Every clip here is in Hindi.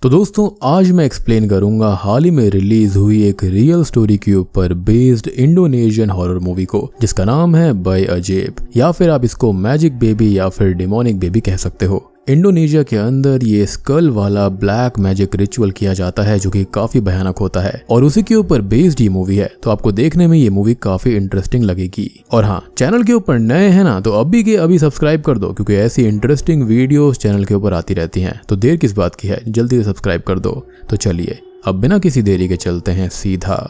तो दोस्तों आज मैं एक्सप्लेन करूंगा हाल ही में रिलीज हुई एक रियल स्टोरी के ऊपर बेस्ड इंडोनेशियन हॉरर मूवी को, जिसका नाम है बाय अजेब, या फिर आप इसको मैजिक बेबी या फिर डिमोनिक बेबी कह सकते हो। इंडोनेशिया के अंदर ये स्कल वाला ब्लैक मैजिक रिचुअल किया जाता है जो कि काफी भयानक होता है और उसी के ऊपर बेस्ड ये मूवी है, तो आपको देखने में ये मूवी काफी इंटरेस्टिंग लगेगी। और हाँ, चैनल के ऊपर नए हैं ना तो अभी के अभी सब्सक्राइब कर दो, क्योंकि ऐसी इंटरेस्टिंग वीडियोस चैनल के ऊपर आती रहती हैं। तो देर किस बात की है, जल्दी से सब्सक्राइब कर दो। तो चलिए अब बिना किसी देरी के चलते हैं सीधा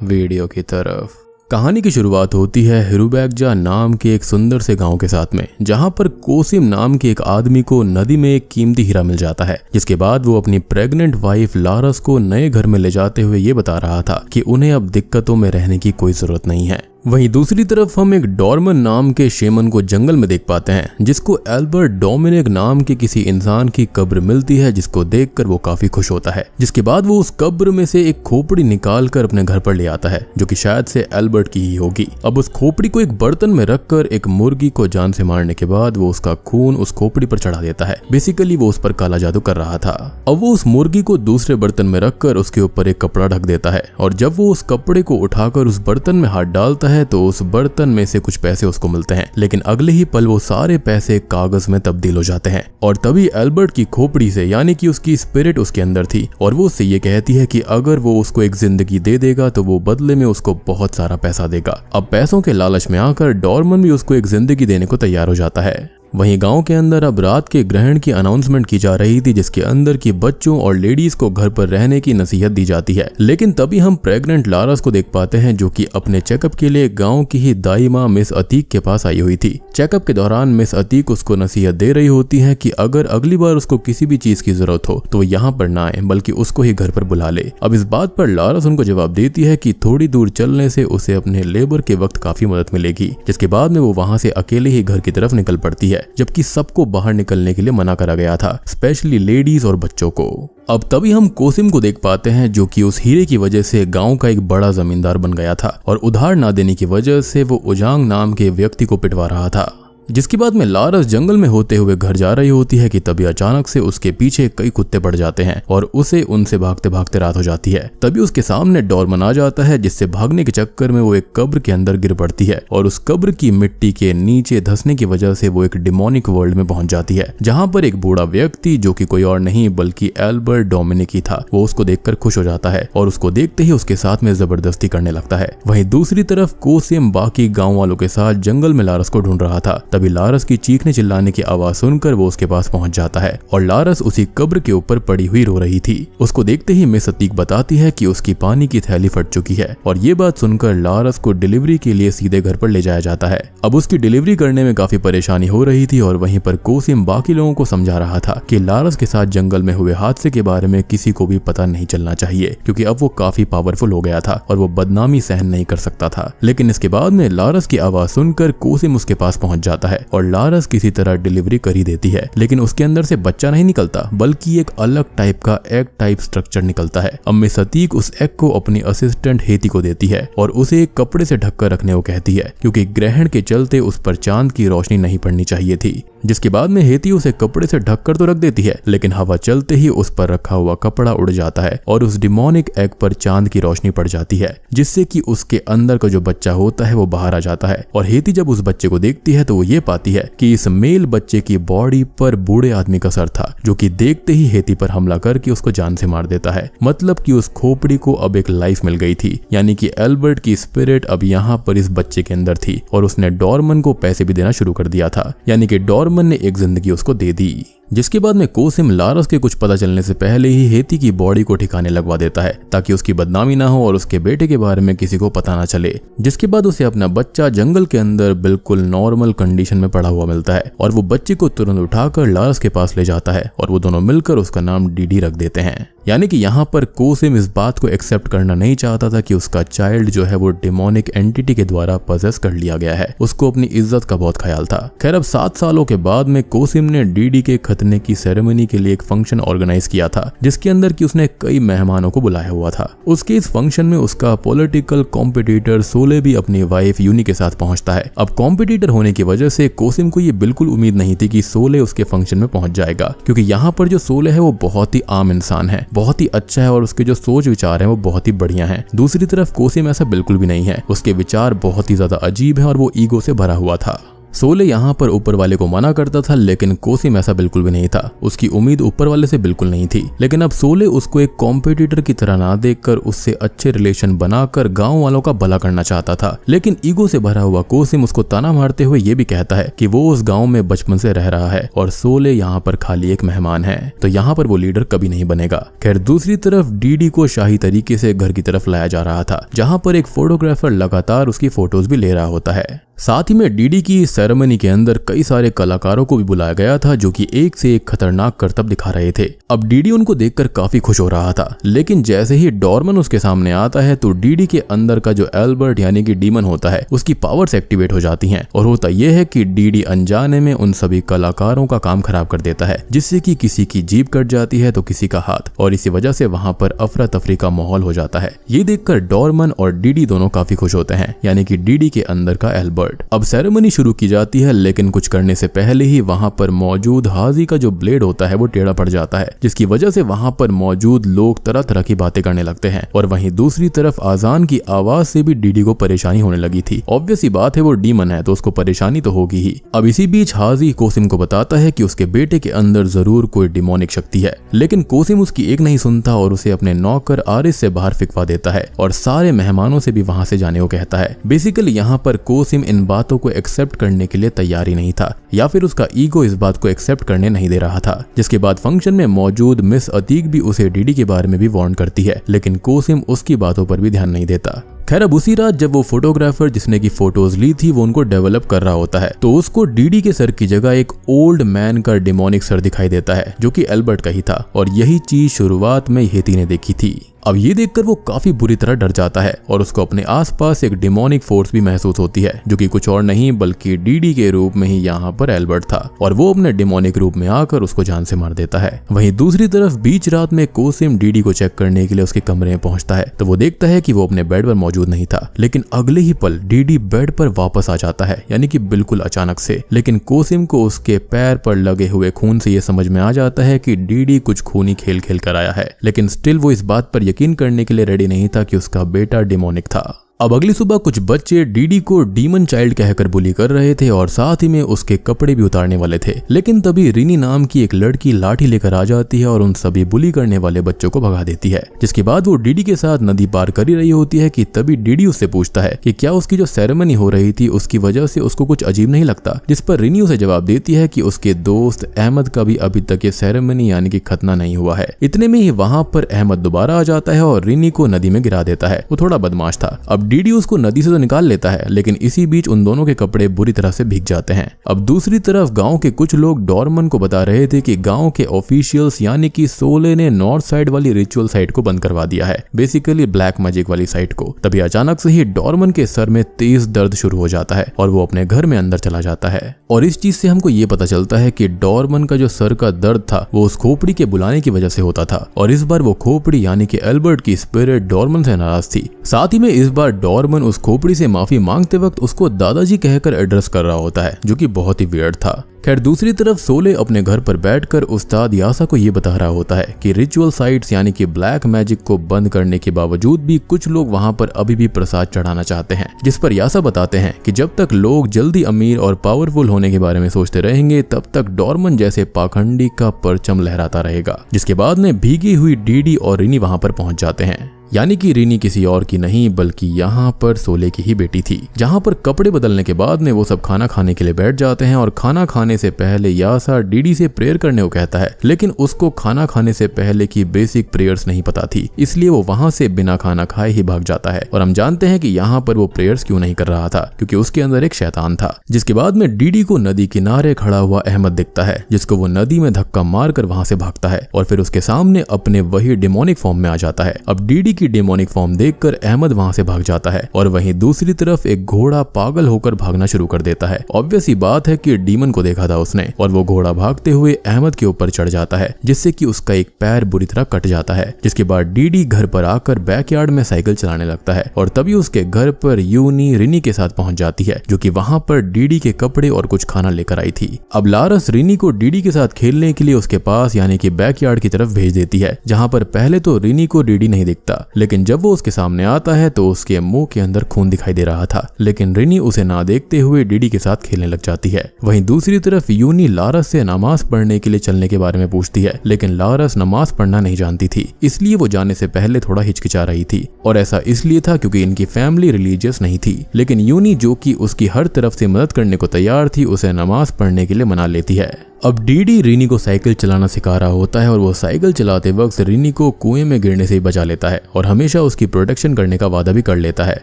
वीडियो की तरफ। कहानी की शुरुआत होती है हिरुबैगजा नाम के एक सुंदर से गांव के साथ में, जहां पर कोसिम नाम के एक आदमी को नदी में एक कीमती हीरा मिल जाता है, जिसके बाद वो अपनी प्रेग्नेंट वाइफ लारस को नए घर में ले जाते हुए ये बता रहा था कि उन्हें अब दिक्कतों में रहने की कोई जरूरत नहीं है। वहीं दूसरी तरफ हम एक डॉर्मन नाम के शेमन को जंगल में देख पाते हैं, जिसको एल्बर्ट डोमिनिक नाम के किसी इंसान की कब्र मिलती है, जिसको देखकर वो काफी खुश होता है। जिसके बाद वो उस कब्र में से एक खोपड़ी निकालकर अपने घर पर ले आता है, जो कि शायद से एल्बर्ट की ही होगी। अब उस खोपड़ी को एक बर्तन में रखकर एक मुर्गी को जान से मारने के बाद वो उसका खून उस खोपड़ी पर चढ़ा देता है। बेसिकली वो उस पर काला जादू कर रहा था। अब वो उस मुर्गी को दूसरे बर्तन में रखकर उसके ऊपर एक कपड़ा ढक देता है, और जब वो उस कपड़े को उठाकर उस बर्तन में हाथ डालता है तो उस बर्तन में से कुछ पैसे उसको मिलते हैं, लेकिन अगले ही पल वो सारे पैसे कागज में तब्दील हो जाते हैं। और तभी एल्बर्ट की खोपड़ी से, यानी कि उसकी स्पिरिट उसके अंदर थी, और वो उससे ये कहती है कि अगर वो उसको एक जिंदगी दे देगा तो वो बदले में उसको बहुत सारा पैसा देगा। अब पैसों के लालच में आकर डॉर्मन भी उसको एक जिंदगी देने को तैयार हो जाता है। वहीं गांव के अंदर अब रात के ग्रहण की अनाउंसमेंट की जा रही थी, जिसके अंदर की बच्चों और लेडीज को घर पर रहने की नसीहत दी जाती है। लेकिन तभी हम प्रेग्नेंट लारस को देख पाते हैं, जो कि अपने चेकअप के लिए गांव की ही दाई माँ मिस अतीक के पास आई हुई थी। चेकअप के दौरान मिस अतीक उसको नसीहत दे रही होती है कि अगर अगली बार उसको किसी भी चीज की जरूरत हो तो यहाँ पर ना आए, बल्कि उसको ही घर पर बुला ले। अब इस बात पर लारस उनको जवाब देती है कि थोड़ी दूर चलने से उसे अपने लेबर के वक्त काफी मदद मिलेगी। जिसके बाद में वो वहां से अकेले ही घर की तरफ निकल पड़ती है, जबकि सबको बाहर निकलने के लिए मना करा गया था, स्पेशली लेडीज और बच्चों को। अब तभी हम कोसिम को देख पाते हैं, जो कि उस हीरे की वजह से गांव का एक बड़ा जमींदार बन गया था, और उधार ना देने की वजह से वो उजांग नाम के व्यक्ति को पिटवा रहा था। जिसके बाद में लारस जंगल में होते हुए घर जा रही होती है कि तभी अचानक से उसके पीछे कई कुत्ते पड़ जाते हैं और उसे उनसे भागते भागते रात हो जाती है। तभी उसके सामने डॉर्मन आ जाता है, जिससे भागने के चक्कर में वो एक कब्र के अंदर गिर पड़ती है, और उस कब्र की मिट्टी के नीचे धंसने की वजह से वो एक डिमोनिक वर्ल्ड में पहुंच जाती है, जहां पर एक बूढ़ा व्यक्ति, जो कि कोई और नहीं बल्कि एल्बर्ट डोमिनिक ही था, वो उसको देखकर खुश हो जाता है और उसको देखते ही उसके साथ में जबरदस्ती करने लगता है। वहीं दूसरी तरफ कोसिम बाकी गाँव वालों के साथ जंगल में लारस को ढूंढ रहा था। तभी लारस की चीखने चिल्लाने की आवाज सुनकर वो उसके पास पहुंच जाता है, और लारस उसी कब्र के ऊपर पड़ी हुई रो रही थी। उसको देखते ही मिस अतीक बताती है कि उसकी पानी की थैली फट चुकी है, और ये बात सुनकर लारस को डिलीवरी के लिए सीधे घर पर ले जाया जाता है। अब उसकी डिलीवरी करने में काफी परेशानी हो रही थी, और वहीं पर कोसिम बाकी लोगों को समझा रहा था कि लारस के साथ जंगल में हुए हादसे के बारे में किसी को भी पता नहीं चलना चाहिए, क्योंकि अब वो काफी पावरफुल हो गया था और वो बदनामी सहन नहीं कर सकता था। लेकिन इसके बाद में लारस की आवाज सुनकर कोसिम उसके पास पहुंच जाता है, और लारस किसी तरह डिलीवरी कर ही देती है, लेकिन उसके अंदर से बच्चा नहीं निकलता, बल्कि एक अलग टाइप का एग टाइप स्ट्रक्चर निकलता है। अब मिस अतीक उस एग को अपनी असिस्टेंट हेती को देती है और उसे एक कपड़े से ढककर रखने को कहती है, क्योंकि ग्रहण के चलते उस पर चांद की रोशनी नहीं पड़नी चाहिए थी। जिसके बाद में हेती उसे कपड़े से ढककर तो रख देती है, लेकिन हवा चलते ही उस पर रखा हुआ कपड़ा उड़ जाता है और उस डिमोनिक एग पर चांद की रोशनी पड़ जाती है, जिससे कि उसके अंदर का जो बच्चा होता है वो बाहर आ जाता है। और हेती जब उस बच्चे को देखती है तो वो ये पाती है कि इस मेल बच्चे की बॉडी पर बूढ़े आदमी का सर था, जो कि देखते ही हेती पर हमला करके उसको जान से मार देता है। मतलब कि उस खोपड़ी को अब एक लाइफ मिल गई थी, यानी कि एल्बर्ट की स्पिरिट अब यहाँ पर इस बच्चे के अंदर थी, और उसने डॉर्मन को पैसे भी देना शुरू कर दिया था, यानी कि डॉर्मन ने एक जिंदगी उसको दे दी। जिसके बाद में कोसिम लारस के कुछ पता चलने से पहले ही हेती की बॉडी को ठिकाने लगवा देता है, ताकि उसकी बदनामी ना हो और उसके बेटे के बारे में किसी को पता ना चले। जिसके बाद उसे अपना बच्चा जंगल के अंदर बिल्कुल नॉर्मल कंडीशन में पड़ा हुआ मिलता है, और वो बच्चे को तुरंत उठाकर लारस के पास ले जाता है, और वो दोनों मिलकर उसका नाम डीडी रख देते हैं, यानी कि यहाँ पर कोसिम इस बात को एक्सेप्ट करना नहीं चाहता था कि उसका चाइल्ड जो है वो डिमोनिक एंटिटी के द्वारा पजेस कर लिया गया है। उसको अपनी इज्जत का बहुत ख्याल था। खैर अब 7 सालों के बाद में कोसिम ने डीडी के खतने की सेरेमनी के लिए एक फंक्शन ऑर्गेनाइज किया था, जिसके अंदर कि उसने कई मेहमानों को बुलाया हुआ था। उसके इस फंक्शन में उसका पॉलिटिकल कॉम्पिटिटर सोले भी अपनी वाइफ यूनी के साथ पहुंचता है। अब कॉम्पिटिटर होने की वजह से कोसिम को ये बिल्कुल उम्मीद नहीं थी कि सोले उसके फंक्शन में पहुंच जाएगा, क्योंकि यहाँ पर जो सोले है वो बहुत ही आम इंसान है, बहुत ही अच्छा है और उसके जो सोच विचार है वो बहुत ही बढ़िया है। दूसरी तरफ कोसिम ऐसा बिल्कुल भी नहीं है, उसके विचार बहुत ही ज्यादा अजीब है और वो ईगो से भरा हुआ था। सोले यहाँ पर ऊपर वाले को मना करता था, लेकिन कोसिम ऐसा बिल्कुल भी नहीं था। उसकी उम्मीद ऊपर वाले से बिल्कुल नहीं थी, लेकिन अब सोले उसको एक कॉम्पिटिटर की तरह ना देखकर उससे अच्छे रिलेशन बनाकर गांव वालों का भला करना चाहता था। लेकिन ईगो से भरा हुआ कोसिम उसको ताना मारते हुए ये भी कहता है कि वो उस गाँव में बचपन से रह रहा है और सोले यहाँ पर खाली एक मेहमान है, तो यहाँ पर वो लीडर कभी नहीं बनेगा। खैर दूसरी तरफ डीडी को शाही तरीके से घर की तरफ लाया जा रहा था, जहाँ पर एक फोटोग्राफर लगातार उसकी फोटोज भी ले रहा होता है। साथ ही में डीडी की सेरेमनी के अंदर कई सारे कलाकारों को भी बुलाया गया था, जो कि एक से एक खतरनाक करतब दिखा रहे थे। अब डीडी उनको देखकर काफी खुश हो रहा था, लेकिन जैसे ही डॉर्मन उसके सामने आता है तो डीडी के अंदर का जो एल्बर्ट यानी कि डीमन होता है उसकी पावर्स एक्टिवेट हो जाती हैं और होता यह है कि डीडी अनजाने में उन सभी कलाकारों का काम खराब कर देता है, जिससे कि किसी की जीभ कट जाती है तो किसी का हाथ, और इसी वजह से वहां पर अफरा तफरी का माहौल हो जाता है। ये देखकर डॉर्मन और डीडी दोनों काफी खुश होते हैं, यानी कि डीडी के अंदर का एल्बर्ट। अब सेरेमनी शुरू की जाती है, लेकिन कुछ करने से पहले ही वहां पर मौजूद हाजी का जो ब्लेड होता है वो टेढ़ा पड़ जाता है, जिसकी वजह से वहां पर मौजूद लोग तरह तरह की बातें करने लगते हैं। और वहीं दूसरी तरफ आजान की आवाज से भी डीडी को परेशानी होने लगी थी। ऑब्वियस ही बात है, वो डीमन है तो उसको परेशानी तो होगी ही। अब इसी बीच हाजी कोसिम को बताता है कि उसके बेटे के अंदर जरूर कोई डिमोनिक शक्ति है, लेकिन कोसिम उसकी एक नहीं सुनता और उसे अपने नौकर आरिस से बाहर फिकवा देता है और सारे मेहमानों से भी वहां से जाने को कहता है। बेसिकली यहाँ पर कोसिम इन बातों को एक्सेप्ट करने के लिए तैयार ही नहीं था, या फिर उसका ईगो इस बात को एक्सेप्ट करने नहीं दे रहा था। जिसके बाद फंक्शन में मौजूद मिस अतीक भी उसे डीडी के बारे में भी वार्न करती है, लेकिन कोसिम उसकी बातों पर भी ध्यान नहीं देता। खैर अब उसी रात जब वो फोटोग्राफर जिसने की फोटोज ली थी वो उनको डेवलप कर रहा होता है, तो उसको डीडी के सर की जगह एक ओल्ड मैन का डिमोनिक सर दिखाई देता है, जो कि एल्बर्ट का ही था, और यही चीज शुरुआत में हेती ने देखी थी। अब ये देखकर वो काफी बुरी तरह डर जाता है और उसको अपने आसपास एक डिमोनिक फोर्स भी महसूस होती है, जो कि कुछ और नहीं बल्कि डीडी के रूप में ही यहाँ पर एल्बर्ट था, और वो अपने डिमोनिक रूप में आकर उसको जान से मार देता है। वहीं दूसरी तरफ बीच रात में कोसिम डीडी को चेक करने के लिए उसके कमरे में पहुंचता है, तो वो देखता है कि वो अपने बेड पर मौजूद नहीं था, लेकिन अगले ही पल डीडी बेड पर वापस आ जाता है, यानी कि बिल्कुल अचानक से। लेकिन कोसिम को उसके पैर पर लगे हुए खून से ये समझ में आ जाता है कि डीडी कुछ खूनी खेल खेल कर आया है, लेकिन स्टिल वो इस बात पर यकीन करने के लिए रेडी नहीं था कि उसका बेटा डिमोनिक था। अब अगली सुबह कुछ बच्चे डीडी को डीमन चाइल्ड कहकर बुली कर रहे थे और साथ ही में उसके कपड़े भी उतारने वाले थे, लेकिन तभी रिनी नाम की एक लड़की लाठी लेकर आ जाती है और उन सभी बुली करने वाले बच्चों को भगा देती है। जिसके बाद वो डीडी के साथ नदी पार कर ही रही होती है कि तभी डीडी उससे पूछता है कि क्या उसकी जो सेरेमनी हो रही थी उसकी वजह से उसको कुछ अजीब नहीं लगता, जिस पर रिनी उसे जवाब देती है कि उसके दोस्त अहमद का भी अभी तक ये सेरेमनी यानी कि खतना नहीं हुआ है। इतने में ही वहां पर अहमद दोबारा आ जाता है और रिनी को नदी में गिरा देता है। वो थोड़ा बदमाश था। अब डीडी उसको नदी से तो निकाल लेता है, लेकिन इसी बीच उन दोनों के कपड़े बुरी तरह से भीग जाते हैं। अब दूसरी तरफ गांव के कुछ लोग डॉर्मन को बता रहे थे कि गांव के ऑफिशियल्स यानी कि सोले ने नॉर्थ साइड वाली रिचुअल साइट को बंद करवा दिया है, बेसिकली ब्लैक मैजिक वाली साइट को। तभी अचानक से ही डॉर्मन के सर में तेज दर्द शुरू हो जाता है और वो अपने घर में अंदर चला जाता है। और इस चीज से हमको ये पता चलता है कि डॉर्मन का जो सर का दर्द था वो उस खोपड़ी के बुलाने की वजह से होता था, और इस बार वो खोपड़ी यानी कि एल्बर्ट की स्पिरिट डॉर्मन से नाराज थी। साथ ही में इस बार डॉर्मन उस खोपड़ी से माफी मांगते वक्त उसको दादाजी कहकर एड्रेस कर रहा होता है, जो कि बहुत ही वियर्ड था। खैर दूसरी तरफ सोले अपने घर पर बैठकर उस्ताद यासा को ये बता रहा होता है कि रिचुअल साइट्स यानी कि ब्लैक मैजिक को बंद करने के बावजूद भी कुछ लोग वहां पर अभी भी प्रसाद चढ़ाना चाहते हैं, जिस पर यासा बताते हैं कि जब तक लोग जल्दी अमीर और पावरफुल होने के बारे में सोचते रहेंगे तब तक डॉर्मन जैसे पाखंडी का परचम लहराता रहेगा। जिसके बाद में भीगी हुई डीडी और रिनी वहां पर पहुंच जाते हैं। यानी कि रिनी किसी और की नहीं बल्कि यहाँ पर सोले की ही बेटी थी। जहाँ पर कपड़े बदलने के बाद में वो सब खाना खाने के लिए बैठ जाते हैं और खाना खाने से पहले यासा डीडी से प्रेयर करने को कहता है, लेकिन उसको खाना खाने से पहले की बेसिक प्रेयर्स नहीं पता थी, इसलिए वो वहां से बिना खाना खाए ही भाग जाता है। और हम जानते हैं कि यहाँ पर वो प्रेयर्स क्यों नहीं कर रहा था, क्योंकि उसके अंदर एक शैतान था। जिसके बाद में डीडी को नदी किनारे खड़ा हुआ अहमद दिखता है, जिसको वो नदी में धक्का मारकर वहां से भागता है और फिर उसके सामने अपने वही डेमोनिक फॉर्म में आ जाता है। अब डीडी की डेमोनिक फॉर्म देखकर अहमद वहां से भाग जाता है और वहीं दूसरी तरफ एक घोड़ा पागल होकर भागना शुरू कर देता है। ऑब्वियस ही बात है कि डीमन को देखा था उसने और वो घोड़ा भागते हुए अहमद के ऊपर चढ़ जाता है, जिससे कि उसका एक पैर बुरी तरह कट जाता है। जिसके बाद डीडी घर पर आकर बैकयार्ड में साइकिल चलाने लगता है और तभी उसके घर पर यूनी रिनी के साथ पहुंच जाती है, जो कि वहां पर डीडी के कपड़े और कुछ खाना लेकर आई थी। अब लारस रिनी को डीडी के साथ खेलने के लिए उसके पास यानी कि बैकयार्ड की तरफ भेज देती है, जहां पर पहले तो रिनी को डीडी नहीं दिखता, लेकिन जब वो उसके सामने आता है तो उसके मुंह के अंदर खून दिखाई दे रहा था। लेकिन रिनी उसे ना देखते हुए डीडी के साथ खेलने लग जाती है। वहीं दूसरी तरफ यूनी लारस से नमाज पढ़ने के लिए चलने के बारे में पूछती है, लेकिन लारस नमाज पढ़ना नहीं जानती थी, इसलिए वो जाने से पहले थोड़ा हिचकिचा रही थी। और ऐसा इसलिए था क्योंकि इनकी फैमिली रिलीजियस नहीं थी। लेकिन यूनी, जो कि उसकी हर तरफ से मदद करने को तैयार थी, उसे नमाज पढ़ने के लिए मना लेती है। अब डीडी रिनी को साइकिल चलाना सिखा रहा होता है और वो साइकिल चलाते वक्त रिनी को कुएं में गिरने से ही बचा लेता है और हमेशा उसकी प्रोटेक्शन करने का वादा भी कर लेता है।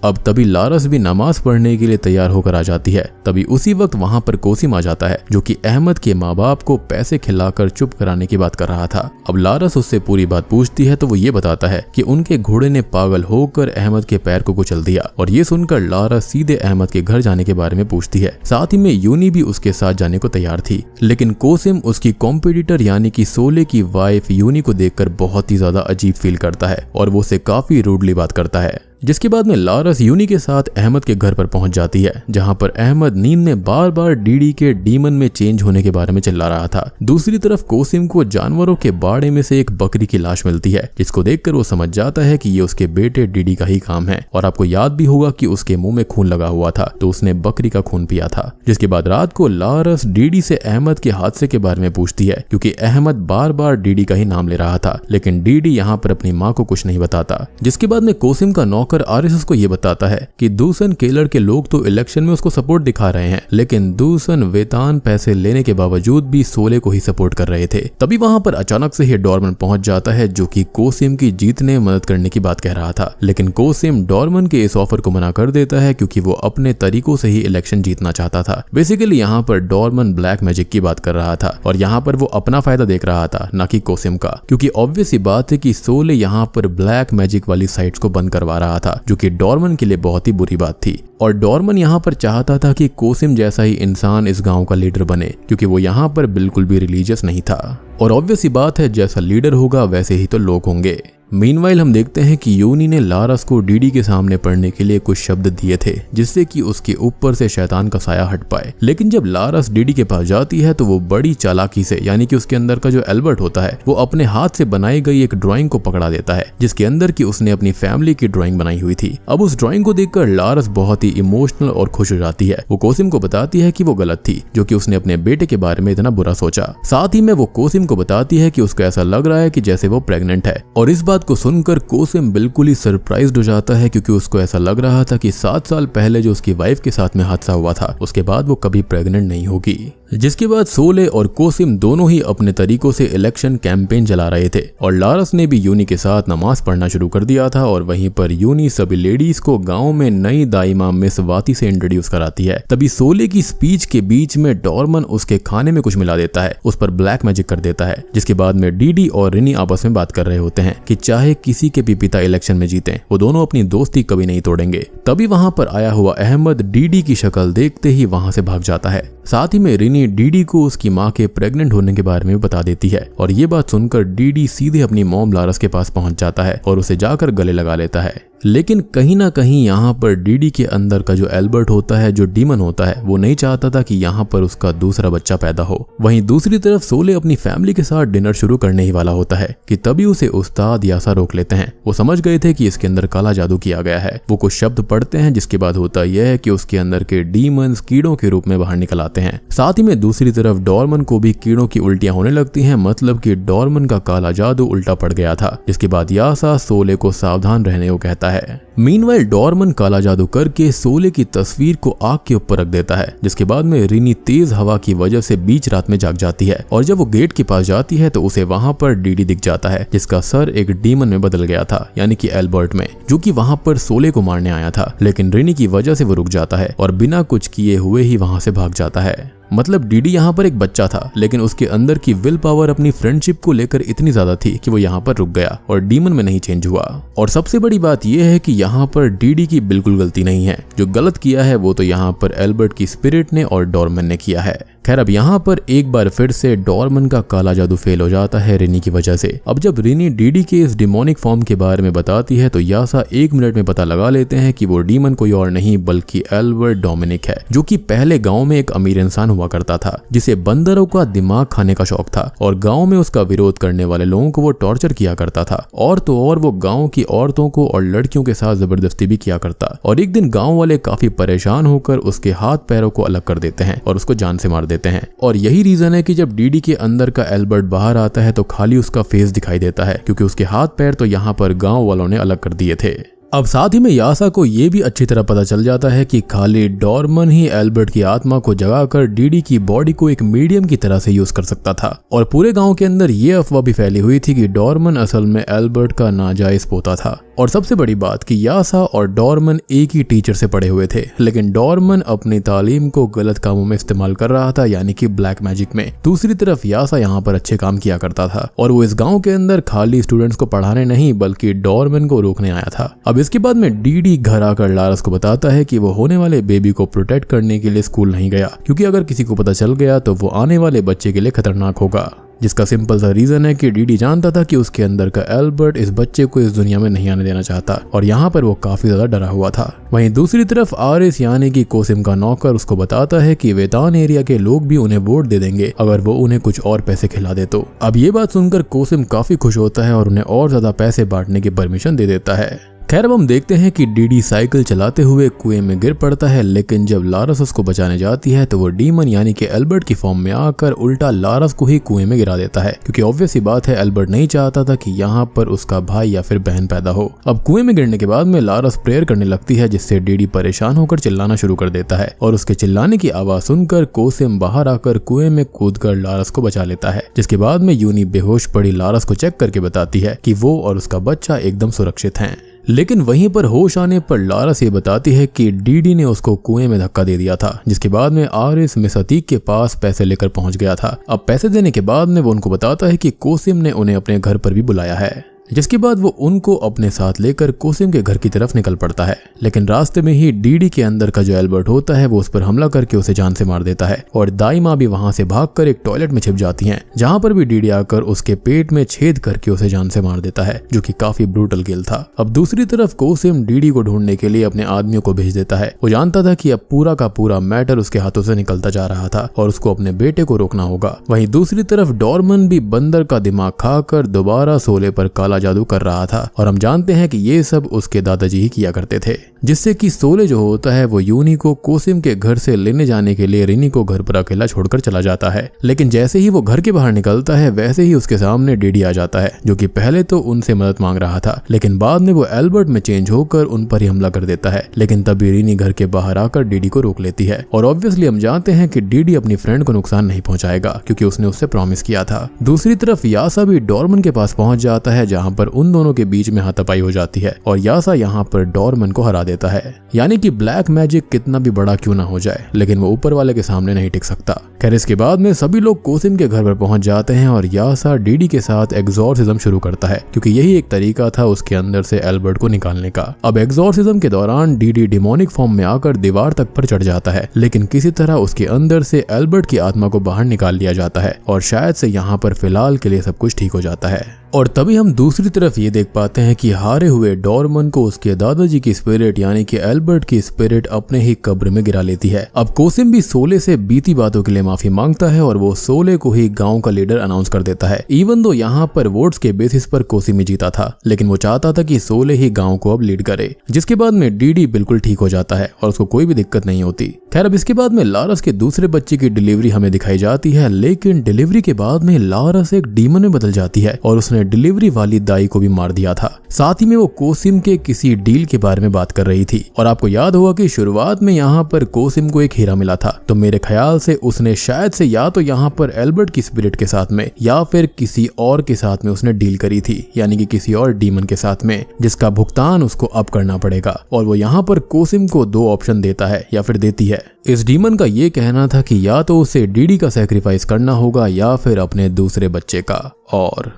अब तभी लारस भी नमाज पढ़ने के लिए तैयार होकर आ जाती है। तभी उसी वक्त वहां पर कोसिम आ जाता है, जो कि अहमद के माँ बाप को पैसे खिलाकर चुप कराने की बात कर रहा था। अब लारस उससे पूरी बात पूछती है तो वो ये बताता है कि उनके घोड़े ने पागल होकर अहमद के पैर को कुचल दिया। और ये सुनकर लारस सीधे अहमद के घर जाने के बारे में पूछती है। साथ ही में यूनी भी उसके साथ जाने को तैयार थी, लेकिन कोसिम उसकी कॉम्पिटिटर यानी कि सोले की वाइफ यूनी को देखकर बहुत ही ज्यादा अजीब फील करता है और वो उसे काफी रूडली बात करता है। जिसके बाद में लारस यूनी के साथ अहमद के घर पर पहुंच जाती है, जहां पर अहमद नींद में बार बार डीडी के डीमन में चेंज होने के बारे में चिल्ला रहा था। दूसरी तरफ कोसिम को जानवरों के बाड़े में से एक बकरी की लाश मिलती है, जिसको देखकर वो समझ जाता है कि ये उसके बेटे डीडी का ही काम है। और आपको याद भी होगा कि उसके मुंह में खून लगा हुआ था, तो उसने बकरी का खून पिया था। जिसके बाद रात को लारस डीडी से अहमद के हादसे के बारे में पूछती है, क्योंकि अहमद बार बार डीडी का ही नाम ले रहा था, लेकिन डीडी यहाँ पर अपनी माँ को कुछ नहीं बताता। जिसके बाद में कोसिम का नौकर आरएसएस को ये बताता है कि दूसन केलर के लोग तो इलेक्शन में उसको सपोर्ट दिखा रहे हैं, लेकिन दूसन वेतन पैसे लेने के बावजूद भी सोले को ही सपोर्ट कर रहे थे। तभी वहां पर अचानक से ही डॉर्मन पहुंच जाता है, जो कि कोसिम की जीतने मदद करने की बात कह रहा था। लेकिन कोसिम डॉर्मन के इस ऑफर को मना कर देता है, क्योंकि वो अपने तरीकों से ही इलेक्शन जीतना चाहता था। बेसिकली यहाँ पर डॉर्मन ब्लैक मैजिक की बात कर रहा था और यहाँ पर वो अपना फायदा देख रहा था, ना कि कोसिम का, क्योंकि ऑब्वियस ही बात है कि सोले यहाँ पर ब्लैक मैजिक वाली साइट्स को बंद करवा रहा था, जो कि डॉर्मन के लिए बहुत ही बुरी बात थी। और डॉर्मन यहाँ पर चाहता था कि कोसिम जैसा ही इंसान इस गांव का लीडर बने, क्योंकि वो यहाँ पर बिल्कुल भी रिलीजियस नहीं था। और ऑब्वियस ही बात है, जैसा लीडर होगा वैसे ही तो लोग होंगे। मीनवाइल हम देखते हैं कि यूनी ने लारस को डीडी के सामने पढ़ने के लिए कुछ शब्द दिए थे, जिससे कि उसके ऊपर से शैतान का साया हट पाए। लेकिन जब लारस डीडी के पास जाती है तो वो बड़ी चालाकी से, यानी कि उसके अंदर का जो एल्बर्ट होता है, वो अपने हाथ से बनाई गई एक ड्राइंग को पकड़ा देता है, जिसके अंदर की उसने अपनी फैमिली की ड्राइंग बनाई हुई थी। अब उस ड्राइंग को देखकर लारस बहुत ही इमोशनल और खुश हो जाती है। वो कोसिम को बताती है कि वो गलत थी, जो कि उसने अपने बेटे के बारे में इतना बुरा सोचा। साथ ही में वो कोसिम को बताती है कि उसको ऐसा लग रहा है कि जैसे वो प्रेग्नेंट है। और इस बात को सुनकर कोसिम बिल्कुल ही सरप्राइज्ड हो जाता है, क्योंकि उसको ऐसा लग रहा था कि 7 साल पहले जो उसकी वाइफ के साथ में हादसा हुआ था, उसके बाद वो कभी प्रेग्नेंट नहीं होगी। जिसके बाद सोले और कोसिम दोनों ही अपने तरीकों से इलेक्शन कैंपेन चला रहे थे और लारस ने भी यूनी के साथ नमाज पढ़ना शुरू कर दिया था। और वहीं पर यूनी सभी लेडीज को गांव में नई दाइमा मिस वाती से इंट्रोड्यूस कराती है। तभी सोले की स्पीच के बीच में डॉर्मन उसके खाने में कुछ मिला देता है, उस पर ब्लैक मैजिक कर देता है। जिसके बाद में डीडी और रिनी आपस में बात कर रहे होते हैं कि चाहे किसी के भी पिता इलेक्शन में जीते, वो दोनों अपनी दोस्ती कभी नहीं तोड़ेंगे। तभी वहां पर आया हुआ अहमद डीडी की शक्ल देखते ही वहां से भाग जाता है। साथ ही में रिनी डीडी को उसकी माँ के प्रेग्नेंट होने के बारे में बता देती है और ये बात सुनकर डीडी सीधे अपनी मॉम लारस के पास पहुंच जाता है और उसे जाकर गले लगा लेता है। लेकिन कहीं ना कहीं यहाँ पर डीडी के अंदर का जो एल्बर्ट होता है, जो डीमन होता है, वो नहीं चाहता था कि यहाँ पर उसका दूसरा बच्चा पैदा हो। वहीं दूसरी तरफ सोले अपनी फैमिली के साथ डिनर शुरू करने ही वाला होता है कि तभी उसे उस्ताद यासा रोक लेते हैं। वो समझ गए थे कि इसके अंदर काला जादू किया गया है। वो कुछ शब्द पढ़ते हैं जिसके बाद होता यह है कि उसके अंदर के डीमंस कीड़ों के रूप में बाहर निकल आते हैं। साथ ही में दूसरी तरफ डॉर्मन को भी कीड़ों की उल्टियां होने लगती हैं, मतलब कि डॉर्मन का काला जादू उल्टा पड़ गया था। जिसके बाद यासा सोले को सावधान रहने को कहता है। मीनवाइल डॉर्मन काला जादू करके सोले की तस्वीर को आग के ऊपर रख देता है, जिसके बाद में रिनी तेज हवा की वजह से बीच रात में जाग जाती है और जब वो गेट के पास जाती है तो उसे वहां पर डीडी दिख जाता है, जिसका सर एक डीमन में बदल गया था, यानी कि एल्बर्ट में, जो कि वहां पर सोले को मारने आया था। लेकिन रिनी की वजह से वो रुक जाता है और बिना कुछ किए हुए ही वहां से भाग जाता है। मतलब डीडी यहाँ पर एक बच्चा था, लेकिन उसके अंदर की विल पावर अपनी फ्रेंडशिप को लेकर इतनी ज्यादा थी कि वो यहाँ पर रुक गया और डीमन में नहीं चेंज हुआ। और सबसे बड़ी बात यह है कि यहाँ पर डीडी की बिल्कुल गलती नहीं है। जो गलत किया है वो तो यहाँ पर एल्बर्ट की स्पिरिट ने और डॉर्मन ने किया है। खैर, अब यहाँ पर एक बार फिर से डॉर्मन का काला जादू फेल हो जाता है रिनी की वजह से। अब जब रिनी डीडी के इस डिमोनिक फॉर्म के बारे में बताती है तो यासा 1 मिनट में पता लगा लेते हैं कि वो डीमन कोई और नहीं बल्कि एल्बर्ट डोमिनिक है, जो कि पहले गांव में एक अमीर इंसान हुआ करता था, जिसे बंदरों का दिमाग खाने का शौक था और गांव में उसका विरोध करने वाले लोगों को वो टॉर्चर किया करता था। और तो और वो गांव की औरतों को और लड़कियों के साथ जबरदस्ती भी किया करता। और एक दिन गांव वाले काफी परेशान होकर उसके हाथ पैरों को अलग कर देते हैं और उसको जान से मार देते हैं। और यही रीजन है कि जब डीडी के अंदर का एल्बर्ट बाहर आता है तो खाली उसका फेस दिखाई देता है, क्योंकि उसके हाथ पैर तो यहाँ पर गांव वालों ने अलग कर दिए थे। अब साथ ही में यासा को ये भी अच्छी तरह पता चल जाता है कि खाली डॉर्मन ही एल्बर्ट की आत्मा को जगाकर डीडी की बॉडी को एक मीडियम की तरह से यूज कर सकता था। और पूरे गांव के अंदर ये अफवाह भी फैली हुई थी कि डॉर्मन असल में एल्बर्ट का नाजायज पोता था। और सबसे बड़ी बात कि यासा और डॉर्मन एक ही टीचर से पढ़े हुए थे, लेकिन डॉर्मन अपनी तालीम को गलत कामों में इस्तेमाल कर रहा था, यानी कि ब्लैक मैजिक में। दूसरी तरफ यासा यहाँ पर अच्छे काम किया करता था और वो इस गांव के अंदर खाली स्टूडेंट्स को पढ़ाने नहीं बल्कि डॉर्मन को रोकने आया था। अब इसके बाद में डीडी घर आकर लारस को बताता है कि वो होने वाले बेबी को प्रोटेक्ट करने के लिए स्कूल नहीं गया, क्योंकि अगर किसी को पता चल गया तो वो आने वाले बच्चे के लिए खतरनाक होगा। जिसका सिंपल सा रीजन है कि डीडी जानता था कि उसके अंदर का एल्बर्ट इस बच्चे को इस दुनिया में नहीं आने देना चाहता और यहाँ पर वो काफी ज्यादा डरा हुआ था। वहीं दूसरी तरफ आरिस यानी कि कोसिम का नौकर उसको बताता है कि वेतान एरिया के लोग भी उन्हें वोट दे देंगे अगर वो उन्हें कुछ और पैसे खिला दे तो। अब ये बात सुनकर कोसिम काफी खुश होता है और उन्हें और ज्यादा पैसे बांटने की परमिशन दे देता है। खैर, अब हम देखते हैं कि डीडी साइकिल चलाते हुए कुएं में गिर पड़ता है, लेकिन जब लारस उसको बचाने जाती है तो वो डीमन यानी कि एल्बर्ट की फॉर्म में आकर उल्टा लारस को ही कुएं में गिरा देता है, क्योंकि ऑब्वियस सी बात है एल्बर्ट नहीं चाहता था कि यहाँ पर उसका भाई या फिर बहन पैदा हो। अब कुएं में गिरने के बाद में लारस प्रेयर करने लगती है, जिससे डीडी परेशान होकर चिल्लाना शुरू कर देता है और उसके चिल्लाने की आवाज सुनकर कोसिम बाहर आकर कुएं में कूदकर लारस को बचा लेता है। जिसके बाद में यूनी बेहोश पड़ी लारस को चेक करके बताती है कि वो और उसका बच्चा एकदम सुरक्षित हैं। लेकिन वहीं पर होश आने पर लारस ये बताती है कि डीडी ने उसको कुएं में धक्का दे दिया था, जिसके बाद में आरिस मिस अतीक के पास पैसे लेकर पहुंच गया था। अब पैसे देने के बाद में वो उनको बताता है कि कोसिम ने उन्हें अपने घर पर भी बुलाया है, जिसके बाद वो उनको अपने साथ लेकर कोसिम के घर की तरफ निकल पड़ता है। लेकिन रास्ते में ही डीडी के अंदर का जो एल्बर्ट होता है वो उस पर हमला करके उसे जान से मार देता है और दाई माँ भी वहां से भागकर एक टॉयलेट में छिप जाती हैं, जहां पर भी डीडी आकर उसके पेट में छेद करके उसे जान से मार देता है, जो कि काफी ब्रूटल किल था। अब दूसरी तरफ कोसिम डीडी को ढूंढने के लिए अपने आदमियों को भेज देता है। वो जानता था कि अब पूरा का पूरा मैटर उसके हाथों से निकलता जा रहा था और उसको अपने बेटे को रोकना होगा। वहीं दूसरी तरफ डॉर्मन भी बंदर का दिमाग खाकर दोबारा सोले पर काला जादू कर रहा था और हम जानते हैं कि ये सब उसके दादाजी ही किया करते थे, जिससे कि सोले जो होता है वो यूनी को कोसिम के घर से लेने जाने के लिए रिनी को घर पर अकेला छोड़कर चला जाता है। लेकिन जैसे ही वो घर के बाहर निकलता है वैसे ही उसके सामने डीडी आ जाता है, जो कि पहले तो उनसे मदद मांग रहा था, लेकिन बाद में वो एल्बर्ट में चेंज होकर उन पर ही हमला कर देता है। लेकिन तभी रिनी घर के बाहर आकर डीडी को रोक लेती है और ऑब्वियसली हम जानते हैं कि डीडी अपनी फ्रेंड को नुकसान नहीं पहुंचाएगा, क्योंकि उसने उससे प्रॉमिस किया था। दूसरी तरफ यासा भी डॉर्मन के पास पहुंच जाता है, जहां पर उन दोनों के बीच में हाथापाई हो जाती है और यासा यहाँ पर डॉर्मन को हरा देता है। यानी कि ब्लैक मैजिक कितना भी बड़ा क्यों ना हो जाए, लेकिन वो ऊपर वाले के सामने नहीं टिक सकता। खैर, इसके बाद में सभी लोग कोसिम के घर पर पहुंच जाते हैं और यासा डीडी के साथ एग्जॉर्सिज्म शुरू करता है, क्योंकि यही एक तरीका था उसके अंदर से एल्बर्ट को निकालने का। अब एग्जॉर्सिज्म के दौरान डीडी डिमोनिक फॉर्म में आकर दीवार तक पर चढ़ जाता है, लेकिन किसी तरह उसके अंदर से एल्बर्ट की आत्मा को बाहर निकाल लिया जाता है और शायद से यहाँ पर फिलहाल के लिए सब कुछ ठीक हो जाता है। और तभी हम दूसरी तरफ ये देख पाते हैं कि हारे हुए डोरेमन को उसके दादाजी की स्पिरिट यानी कि एल्बर्ट की स्पिरिट अपने ही कब्र में गिरा लेती है। अब कोसिम भी सोले से बीती बातों के लिए माफी मांगता है और वो सोले को ही गांव का लीडर अनाउंस कर देता है। इवन दो यहाँ पर वोट्स के बेसिस पर कोसिम ही जीता था, लेकिन वो चाहता था कि सोले ही गांव को अब लीड करे, जिसके बाद में डीडी बिल्कुल ठीक हो जाता है और उसको कोई भी दिक्कत नहीं होती। खैर अब इसके बाद में लारस के दूसरे बच्चे की डिलीवरी हमें दिखाई जाती है, लेकिन डिलीवरी के बाद में लारस एक डीमन में बदल जाती है और उसने डिलीवरी वाली दाई को भी मार दिया था। साथ ही में वो कोसिम के किसी डील के बारे में बात कर रही थी और आपको याद होगा कि शुरुआत में यहाँ पर कोसिम को एक हीरा मिला था, तो मेरे ख्याल से उसने शायद से या तो यहाँ पर एल्बर्ट की स्पिरिट के साथ में या फिर किसी और के साथ में उसने डील करी थी, यानी कि किसी और डीमन के साथ में, जिसका भुगतान उसको अब करना पड़ेगा। और वो यहाँ पर कोसिम को दो ऑप्शन देता है या फिर देती है। इस डीमन का ये कहना था कि या तो उसे डीडी का सैक्रिफाइस करना होगा या फिर अपने दूसरे बच्चे का, और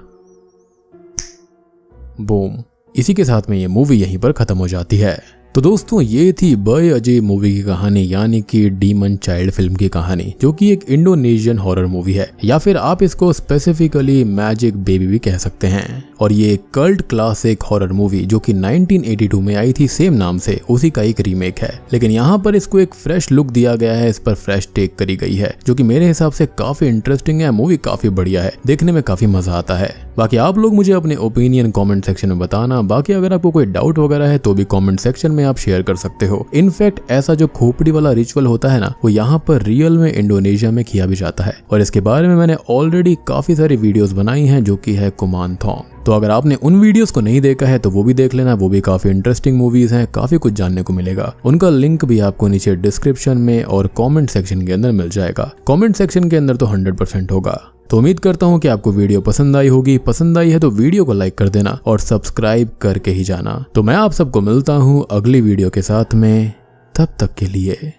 बूम, इसी के साथ में ये मूवी यहीं पर खत्म हो जाती है। तो दोस्तों ये थी बाय अजय मूवी की कहानी, यानी कि डीमन चाइल्ड फिल्म की कहानी, जो कि एक इंडोनेशियन हॉरर मूवी है, या फिर आप इसको स्पेसिफिकली मैजिक बेबी भी कह सकते हैं। और ये कल्ट क्लासिक हॉरर मूवी जो कि 1982 में आई थी सेम नाम से, उसी का एक रीमेक है, लेकिन यहाँ पर इसको एक फ्रेश लुक दिया गया है, इस पर फ्रेश टेक करी गई है, जो कि मेरे हिसाब से काफी इंटरेस्टिंग है। मूवी काफी बढ़िया है, देखने में काफी मजा आता है। बाकी आप लोग मुझे अपने ओपिनियन कमेंट सेक्शन में बताना। बाकी अगर आपको कोई डाउट वगैरह है तो भी कमेंट सेक्शन में आप शेयर कर सकते हो। इनफैक्ट ऐसा जो खोपड़ी वाला रिचुअल होता है ना, वो यहाँ पर रियल में इंडोनेशिया में किया भी जाता है, और इसके बारे में मैंने ऑलरेडी काफी सारी वीडियोस बनाई हैं, जो कि है कुमानथोंग। तो अगर आपने उन वीडियोस को नहीं देखा है तो वो भी देख लेना, वो भी काफी इंटरेस्टिंग मूवीज हैं, काफी कुछ जानने को मिलेगा। उनका लिंक भी आपको नीचे डिस्क्रिप्शन में और कमेंट सेक्शन के अंदर मिल जाएगा। कमेंट सेक्शन के अंदर तो 100% होगा। तो उम्मीद करता हूँ कि आपको वीडियो पसंद आई होगी। पसंद आई है तो वीडियो को लाइक कर देना और सब्सक्राइब करके ही जाना। तो मैं आप सबको मिलता हूँ अगली वीडियो के साथ में, तब तक के लिए